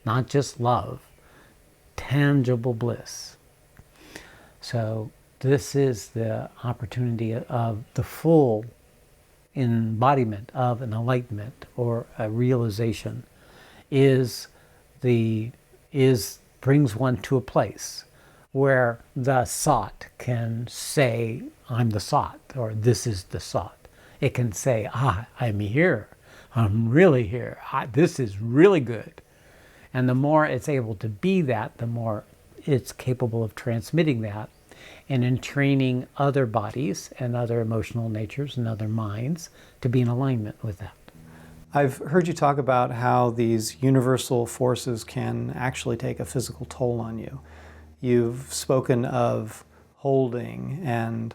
not just love, tangible bliss. So this is the opportunity of the full embodiment of an enlightenment or a realization brings one to a place where the Sat can say, I'm the Sat, or this is the Sat. It can say, I'm here. I'm really here. This is really good. And the more it's able to be that, the more it's capable of transmitting that and in training other bodies and other emotional natures and other minds to be in alignment with that. I've heard you talk about how these universal forces can actually take a physical toll on you. You've spoken of holding and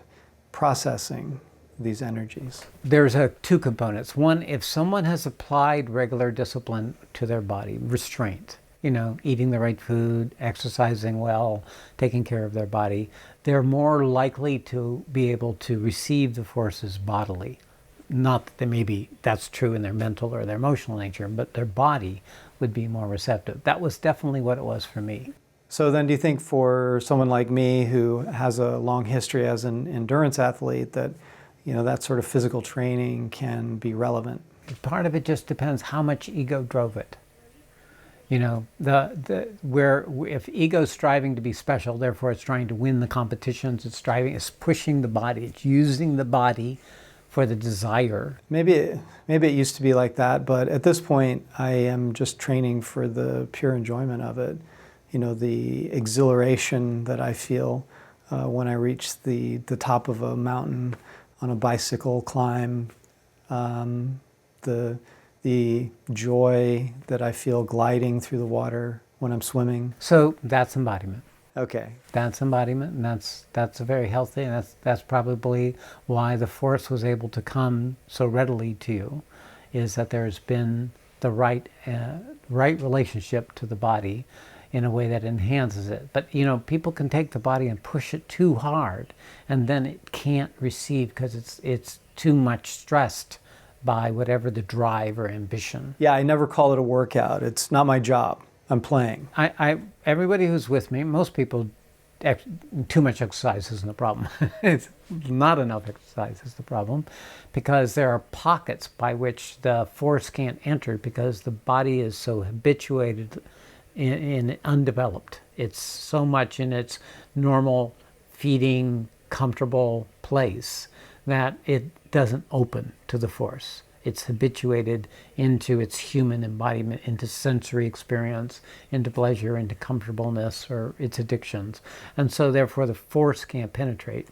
processing these energies. There's two components. One, if someone has applied regular discipline to their body, restraint, eating the right food, exercising well, taking care of their body, they're more likely to be able to receive the forces bodily. Not that that's true in their mental or their emotional nature, but their body would be more receptive. That was definitely what it was for me. So then do you think for someone like me who has a long history as an endurance athlete that, that sort of physical training can be relevant? Part of it just depends how much ego drove it. If ego's striving to be special, therefore it's trying to win the competitions, it's pushing the body, it's using the body for the desire. Maybe it used to be like that, but at this point I am just training for the pure enjoyment of it. The exhilaration that I feel when I reach the top of a mountain on a bicycle climb, the joy that I feel gliding through the water when I'm swimming. So that's embodiment. Okay. That's embodiment, and that's very healthy, and that's probably why the force was able to come so readily to you, is that there's been the right relationship to the body in a way that enhances it. But people can take the body and push it too hard, and then it can't receive because it's too much stressed by whatever the drive or ambition. Yeah, I never call it a workout. It's not my job. I'm playing. Everybody who's with me, most people, too much exercise isn't the problem. It's not enough exercise is the problem, because there are pockets by which the force can't enter because the body is so habituated in undeveloped. It's so much in its normal feeding, comfortable place that it doesn't open to the force. It's habituated into its human embodiment, into sensory experience, into pleasure, into comfortableness, or its addictions. And so therefore the force can't penetrate.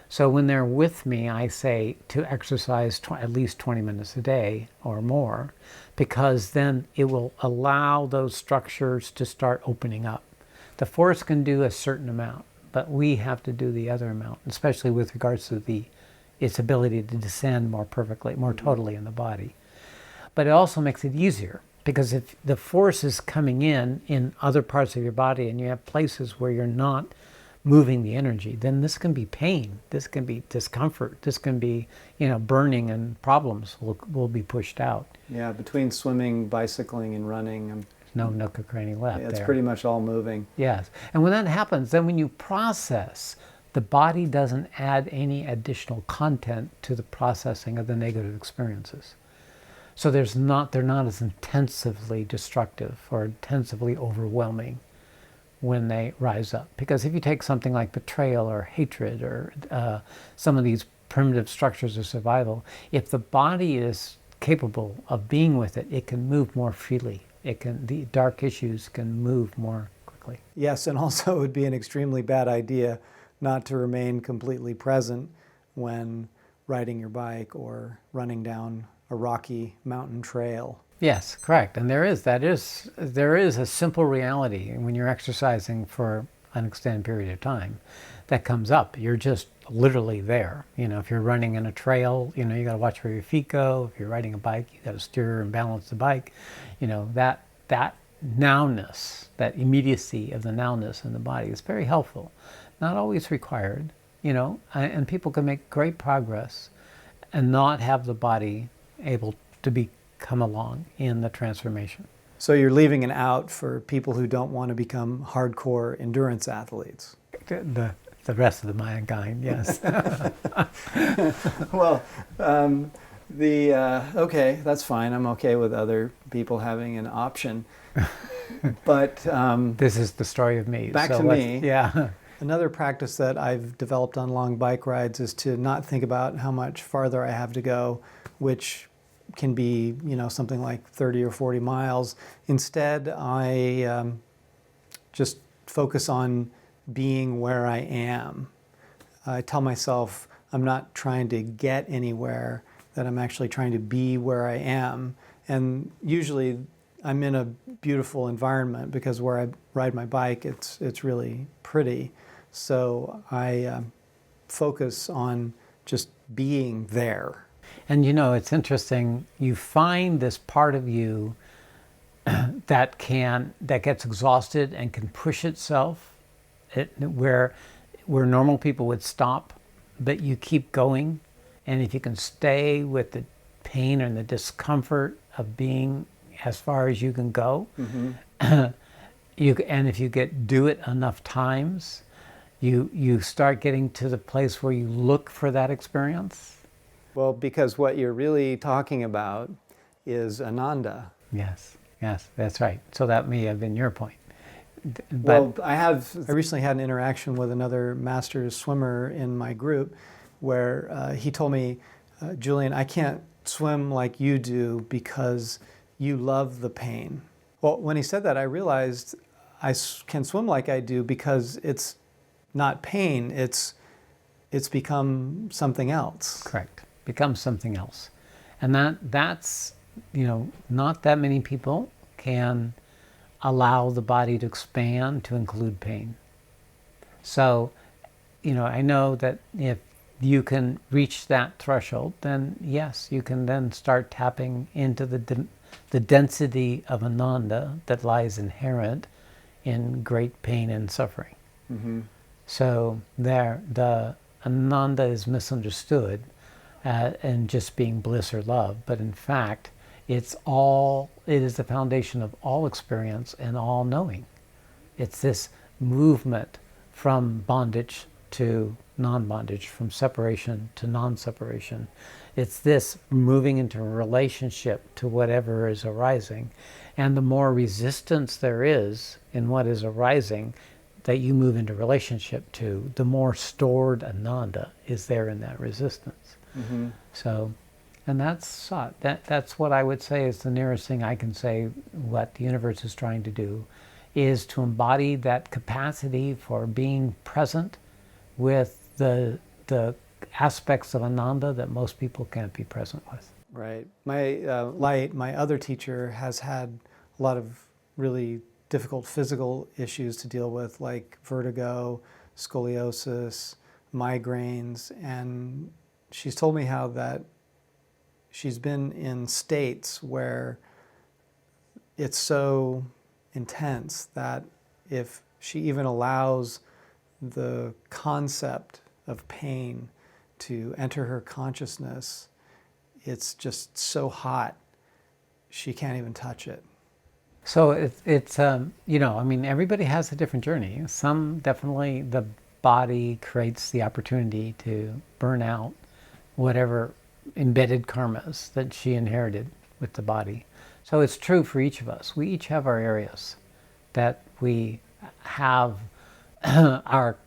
So when they're with me, I say to exercise at least 20 minutes a day or more, because then it will allow those structures to start opening up. The force can do a certain amount, but we have to do the other amount, especially with regards to its ability to descend more perfectly, more totally in the body. But it also makes it easier, because if the force is coming in other parts of your body and you have places where you're not moving the energy, then this can be pain, this can be discomfort, this can be, burning, and problems will be pushed out. Yeah, between swimming, bicycling, and running, There's no nook or cranny left. It's there. pretty much all moving. Yes, and when that happens, then when you process, the body doesn't add any additional content to the processing of the negative experiences. So they're not as intensively destructive or intensively overwhelming when they rise up. Because if you take something like betrayal or hatred or some of these primitive structures of survival, if the body is capable of being with it, it can move more freely. The dark issues can move more quickly. Yes, and also it would be an extremely bad idea not to remain completely present when riding your bike or running down a rocky mountain trail. Yes, correct. And there is a simple reality when you're exercising for an extended period of time that comes up. You're just literally there. If you're running in a trail, you got to watch where your feet go. If you're riding a bike, you got to steer and balance the bike. That nowness, that immediacy of the nowness in the body is very helpful. Not always required, and people can make great progress and not have the body able to come along in the transformation. So you're leaving an out for people who don't want to become hardcore endurance athletes. The rest of the Mayan Game, yes. Well, okay, that's fine. I'm okay with other people having an option. But this is the story of me. Back to me. Yeah. Another practice that I've developed on long bike rides is to not think about how much farther I have to go, which can be, something like 30 or 40 miles. Instead, I just focus on being where I am. I tell myself I'm not trying to get anywhere, that I'm actually trying to be where I am. And usually I'm in a beautiful environment because where I ride my bike, it's really pretty. So I focus on just being there. And it's interesting. You find this part of you that gets exhausted and can push itself, where normal people would stop, but you keep going. And if you can stay with the pain and the discomfort of being as far as you can go, Mm-hmm. and if you do it enough times, you start getting to the place where you look for that experience. Well, because what you're really talking about is Ananda. Yes, that's right. So that may have been your point. Well, I recently had an interaction with another masters swimmer in my group where he told me, Julian, I can't swim like you do because you love the pain. Well, when he said that, I realized I can swim like I do because it's not pain, it's become something else. Correct. Becomes something else. And that's, not that many people can allow the body to expand to include pain. So, I know that if you can reach that threshold, then yes, you can then start tapping into the density of Ananda that lies inherent in great pain and suffering. Mm-hmm. So the Ananda is misunderstood and just being bliss or love, but in fact, it is the foundation of all experience and all knowing. It's this movement from bondage to non-bondage, from separation to non-separation. It's this moving into a relationship to whatever is arising. And the more resistance there is in what is arising that you move into relationship to, the more stored Ananda is there in that resistance. Mm-hmm. So, and that's Sat. That's what I would say is the nearest thing I can say what the universe is trying to do, is to embody that capacity for being present with the aspects of Ananda that most people can't be present with. Right. My other teacher has had a lot of really difficult physical issues to deal with, like vertigo, scoliosis, migraines, and she's told me how that she's been in states where it's so intense that if she even allows the concept of pain to enter her consciousness, it's just so hot she can't even touch it. So it's everybody has a different journey. Some definitely, the body creates the opportunity to burn out whatever embedded karmas that she inherited with the body. So it's true for each of us. We each have our areas that we have our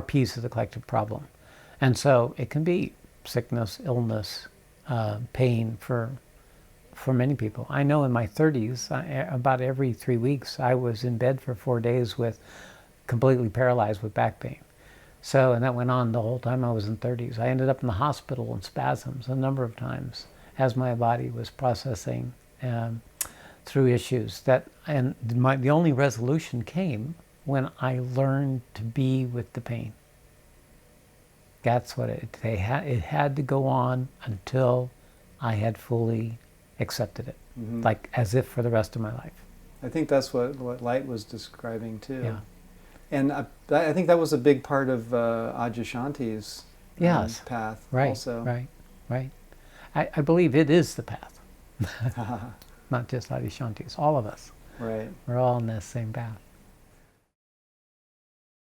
piece of the collective problem. And so it can be sickness, illness, pain for many people. I know in my 30s, about every 3 weeks, I was in bed for 4 days completely paralyzed with back pain. So, and that went on the whole time I was in 30s. I ended up in the hospital in spasms a number of times as my body was processing through issues. The only resolution came when I learned to be with the pain. That's what it had to go on until I had fully accepted it, Mm-hmm. like as if for the rest of my life. I think that's what Light was describing too. Yeah. And I think that was a big part of Adyashanti's Yes. path Right, also. right. I believe it is the path. not just Adishantis, all of us. Right. We're all on this same path.